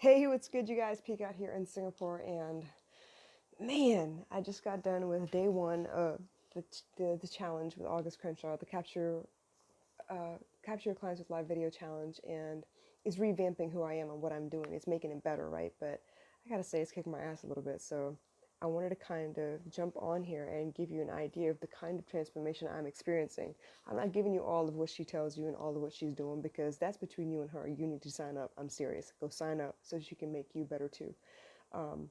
Hey, what's good, you guys? Peek out here in Singapore, and man, I just got done with day one of the challenge with August Crenshaw, the capture your clients with live video challenge, and it's revamping who I am and what I'm doing. It's making it better, right? But I gotta say, it's kicking my ass a little bit. So I wanted to kind of jump on here and give you an idea of the kind of transformation I'm experiencing. I'm not giving you all of what she tells you and all of what she's doing because that's between you and her. You need to sign up. I'm serious. Go sign up so she can make you better too. Um,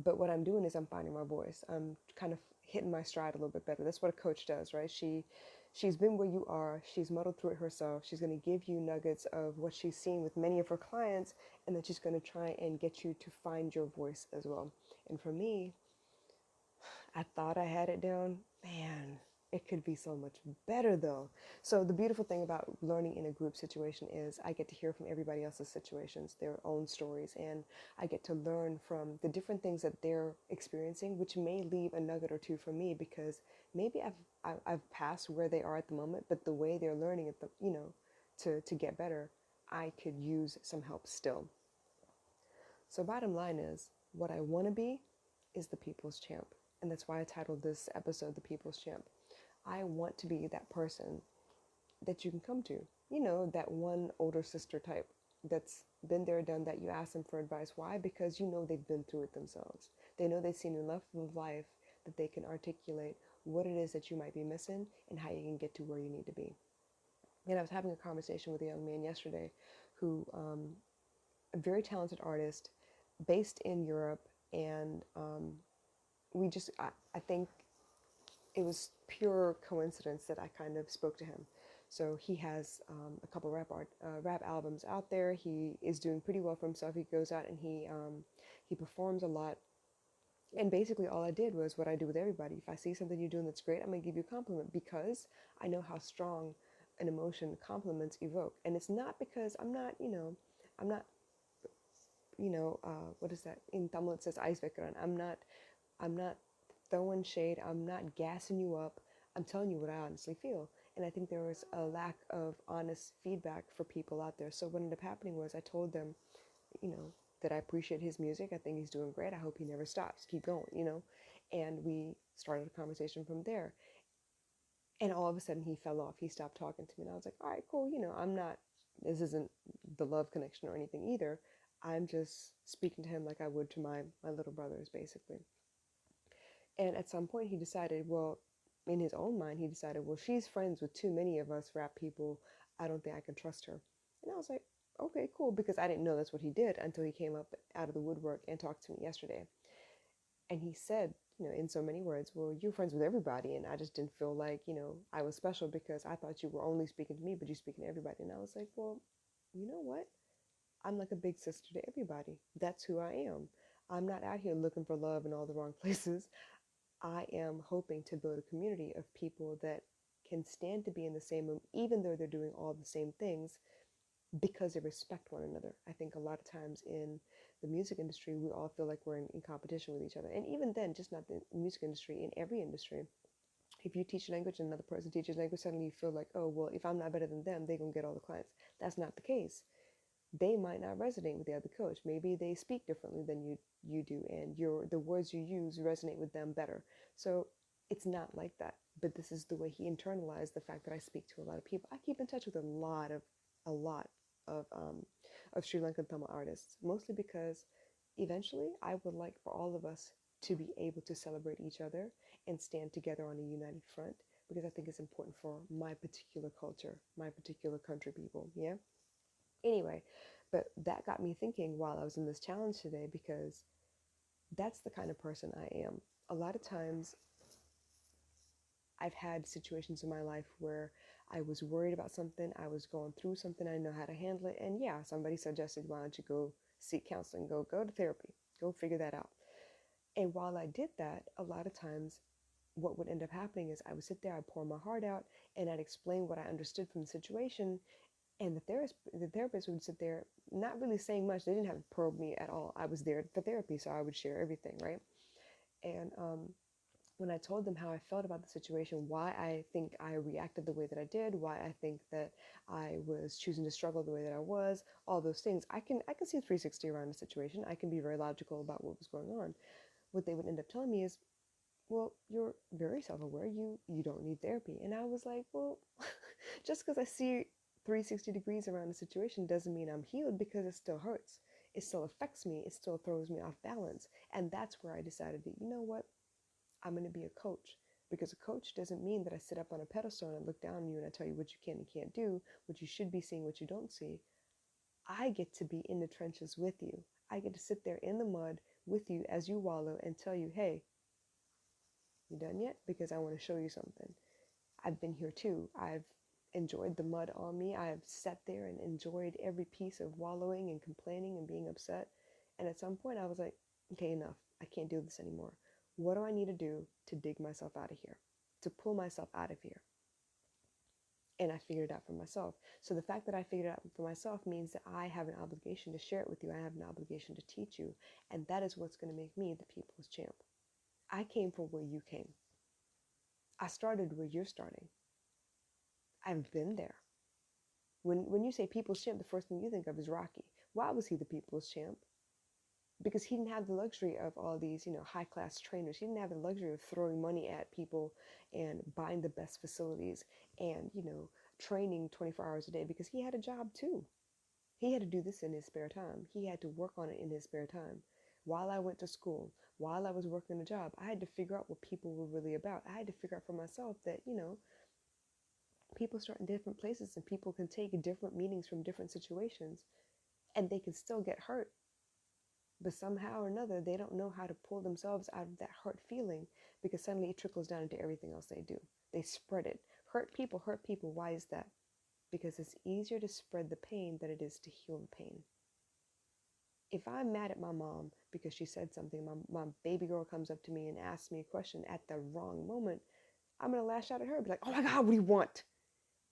but what I'm doing is I'm finding my voice. I'm kind of hitting my stride a little bit better. That's what a coach does, right? She's been where you are. She's muddled through it herself. She's going to give you nuggets of what she's seen with many of her clients, and then she's going to try and get you to find your voice as well. And for me, I thought I had it down. Man, it could be so much better though. So the beautiful thing about learning in a group situation is I get to hear from everybody else's situations, their own stories, and I get to learn from the different things that they're experiencing, which may leave a nugget or two for me because maybe I've passed where they are at the moment, but the way they're learning at to get better, I could use some help still. So bottom line is, what I want to be is the people's champ. And that's why I titled this episode The People's Champ. I want to be that person that you can come to. You know, that one older sister type that's been there, done that. You ask them for advice. Why? Because you know they've been through it themselves. They know they've seen enough of life that they can articulate what it is that you might be missing and how you can get to where you need to be. And I was having a conversation with a young man yesterday who, a very talented artist based in Europe, and I think it was pure coincidence that I kind of spoke to him. So he has a couple rap albums out there. He is doing pretty well for himself. He goes out and he performs a lot. And basically, all I did was what I do with everybody. If I see something you're doing that's great, I'm gonna give you a compliment because I know how strong an emotion compliments evoke. And it's not because I'm not, what is that? In Tamil it says icebreaker. I'm not throwing shade. I'm not gassing you up. I'm telling you what I honestly feel. And I think there was a lack of honest feedback for people out there. So what ended up happening was I told them, you know, that I appreciate his music. I think he's doing great. I hope he never stops. Keep going. And we started a conversation from there. And all of a sudden he fell off. He stopped talking to me. And I was like, all right, cool. This isn't the love connection or anything either. I'm just speaking to him like I would to my little brothers, basically. And at some point, he decided, well, in his own mind, he decided, well, she's friends with too many of us rap people. I don't think I can trust her. And I was like, okay, cool, because I didn't know that's what he did until he came up out of the woodwork and talked to me yesterday. And he said, in so many words, well, you're friends with everybody. And I just didn't feel like, I was special because I thought you were only speaking to me, but you're speaking to everybody. And I was like, well, you know what? I'm like a big sister to everybody. That's who I am. I'm not out here looking for love in all the wrong places. I am hoping to build a community of people that can stand to be in the same room, even though they're doing all the same things, because they respect one another. I think a lot of times in the music industry, we all feel like we're in competition with each other. And even then, just not the music industry, in every industry. If you teach a language and another person teaches language, suddenly you feel like, oh, well, if I'm not better than them, they're going to get all the clients. That's not the case. They might not resonate with the other coach. Maybe they speak differently than you do, and the words you use resonate with them better. So it's not like that. But this is the way he internalized the fact that I speak to a lot of people. I keep in touch with a lot of Sri Lankan Tamil artists, mostly because eventually I would like for all of us to be able to celebrate each other and stand together on a united front, because I think it's important for my particular culture, my particular country people. Yeah. Anyway, but that got me thinking while I was in this challenge today, because that's the kind of person I am. A lot of times I've had situations in my life where I was worried about something, I was going through something, I didn't know how to handle it, and yeah, somebody suggested, why don't you go seek counseling, go to therapy, go figure that out. And while I did that, a lot of times what would end up happening is I would sit there, I'd pour my heart out, and I'd explain what I understood from the situation. And the therapist would sit there, not really saying much. They didn't have to probe me at all. I was there for therapy, so I would share everything, right? And when I told them how I felt about the situation, why I think I reacted the way that I did, why I think that I was choosing to struggle the way that I was, all those things, I can see 360 around the situation. I can be very logical about what was going on. What they would end up telling me is, well, you're very self-aware. You don't need therapy. And I was like, well, just because I see 360 degrees around the situation doesn't mean I'm healed, because it still hurts. It still affects me. It still throws me off balance. And that's where I decided that, you know what? I'm going to be a coach, because a coach doesn't mean that I sit up on a pedestal and look down on you and I tell you what you can and can't do, what you should be seeing, what you don't see. I get to be in the trenches with you. I get to sit there in the mud with you as you wallow and tell you, hey, you done yet? Because I want to show you something. I've been here too. I've enjoyed the mud on me. I've sat there and enjoyed every piece of wallowing and complaining and being upset. And at some point I was like, okay, enough. I can't do this anymore. What do I need to do to dig myself out of here? To pull myself out of here? And I figured it out for myself. So the fact that I figured it out for myself means that I have an obligation to share it with you. I have an obligation to teach you. And that is what's going to make me the people's champ. I came from where you came. I started where you're starting. I've been there. When you say people's champ, the first thing you think of is Rocky. Why was he the people's champ? Because he didn't have the luxury of all these, high-class trainers. He didn't have the luxury of throwing money at people and buying the best facilities and, training 24 hours a day, because he had a job too. He had to do this in his spare time. He had to work on it in his spare time. While I went to school, while I was working a job, I had to figure out what people were really about. I had to figure out for myself that, people start in different places and people can take different meanings from different situations and they can still get hurt. But somehow or another, they don't know how to pull themselves out of that hurt feeling, because suddenly it trickles down into everything else they do. They spread it. Hurt people hurt people. Why is that? Because it's easier to spread the pain than it is to heal the pain. If I'm mad at my mom because she said something, my baby girl comes up to me and asks me a question at the wrong moment, I'm going to lash out at her and be like, oh my God, what do you want?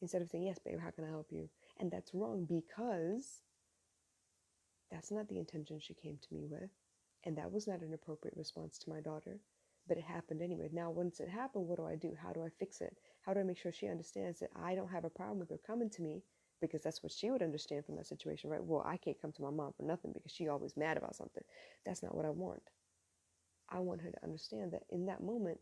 Instead of saying, yes, babe, how can I help you? And that's wrong, because that's not the intention she came to me with. And that was not an appropriate response to my daughter. But it happened anyway. Now, once it happened, what do? How do I fix it? How do I make sure she understands that I don't have a problem with her coming to me? Because that's what she would understand from that situation, right? Well, I can't come to my mom for nothing because she's always mad about something. That's not what I want. I want her to understand that in that moment,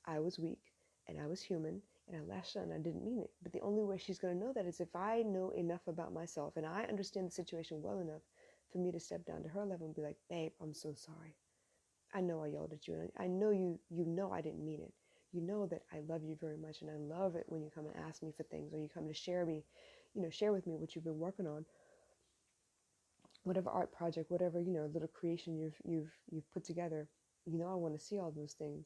I was weak and I was human and I lashed out and I didn't mean it. But the only way she's going to know that is if I know enough about myself and I understand the situation well enough for me to step down to her level and be like, babe, I'm so sorry. I know I yelled at you, and I know you know I didn't mean it. You know that I love you very much, and I love it when you come and ask me for things, or you come to share with me what you've been working on, whatever art project, whatever, little creation you've put together. I want to see all those things.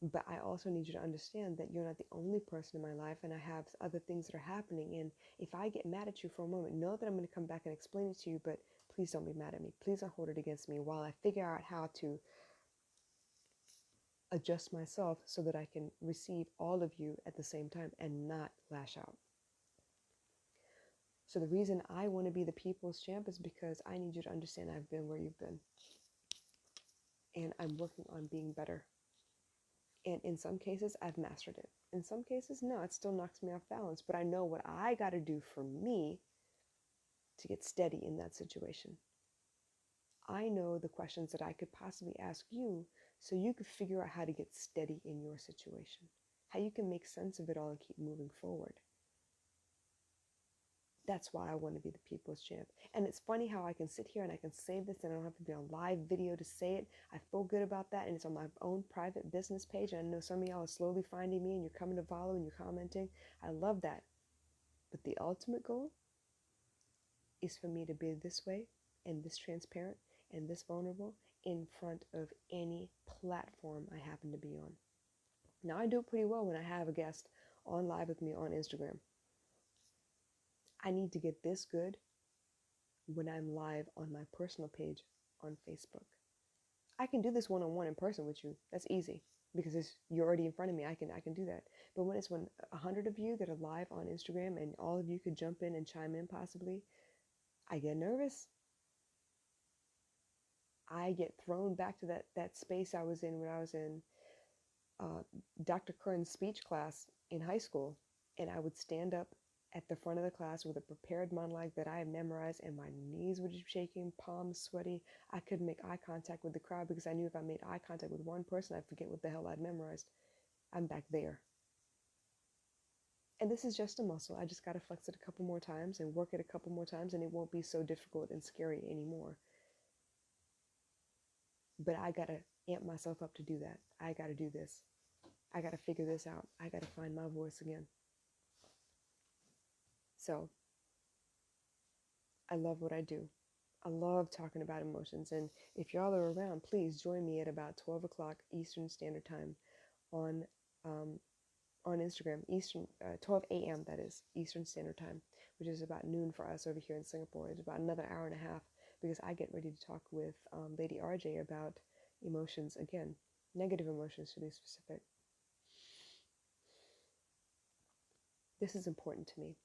But I also need you to understand that you're not the only person in my life, and I have other things that are happening. And if I get mad at you for a moment, know that I'm going to come back and explain it to you, but please don't be mad at me. Please don't hold it against me while I figure out how to adjust myself so that I can receive all of you at the same time and not lash out. So the reason I want to be the people's champ is because I need you to understand I've been where you've been. And I'm working on being better. And in some cases, I've mastered it. In some cases, no, it still knocks me off balance. But I know what I got to do for me to get steady in that situation. I know the questions that I could possibly ask you so you could figure out how to get steady in your situation, how you can make sense of it all and keep moving forward. That's why I want to be the people's champ. And it's funny how I can sit here and I can say this and I don't have to be on live video to say it. I feel good about that, and it's on my own private business page. And I know some of y'all are slowly finding me and you're coming to follow and you're commenting. I love that. But the ultimate goal is for me to be this way and this transparent and this vulnerable in front of any platform I happen to be on. Now, I do pretty well when I have a guest on live with me on Instagram. I need to get this good when I'm live on my personal page on Facebook. I can do this one-on-one in person with you. That's easy because you're already in front of me. I can do that. But when it's 100 of you that are live on Instagram and all of you could jump in and chime in possibly, I get nervous. I get thrown back to that space I was in when I was in uh, Dr. Kern's speech class in high school, and I would stand up at the front of the class with a prepared monologue that I had memorized, and my knees would be shaking, palms sweaty. I couldn't make eye contact with the crowd because I knew if I made eye contact with one person, I'd forget what the hell I'd memorized. I'm back there. And this is just a muscle. I just got to flex it a couple more times and work it a couple more times, and it won't be so difficult and scary anymore. But I got to amp myself up to do that. I got to do this. I got to figure this out. I got to find my voice again. So I love what I do. I love talking about emotions. And if y'all are around, please join me at about 12 o'clock Eastern Standard Time on um, on Instagram, 12 a.m. that is, Eastern Standard Time, which is about noon for us over here in Singapore. It's about another hour and a half because I get ready to talk with Lady RJ about emotions again, negative emotions to be specific. This is important to me.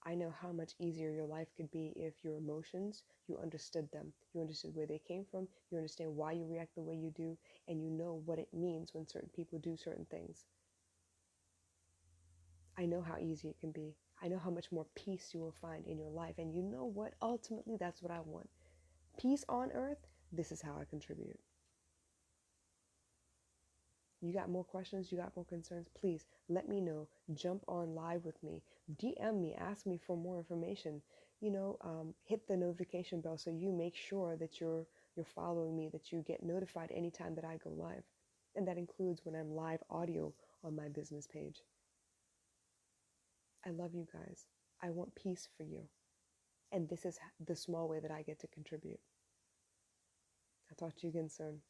I know how much easier your life could be if your emotions, you understood them. You understood where they came from. You understand why you react the way you do. And you know what it means when certain people do certain things. I know how easy it can be. I know how much more peace you will find in your life. And you know what? Ultimately, that's what I want. Peace on earth. This is how I contribute. You got more questions? You got more concerns? Please let me know. Jump on live with me. DM me. Ask me for more information. Hit the notification bell so you make sure that you're following me, that you get notified anytime that I go live. And that includes when I'm live audio on my business page. I love you guys. I want peace for you. And this is the small way that I get to contribute. I'll talk to you again soon.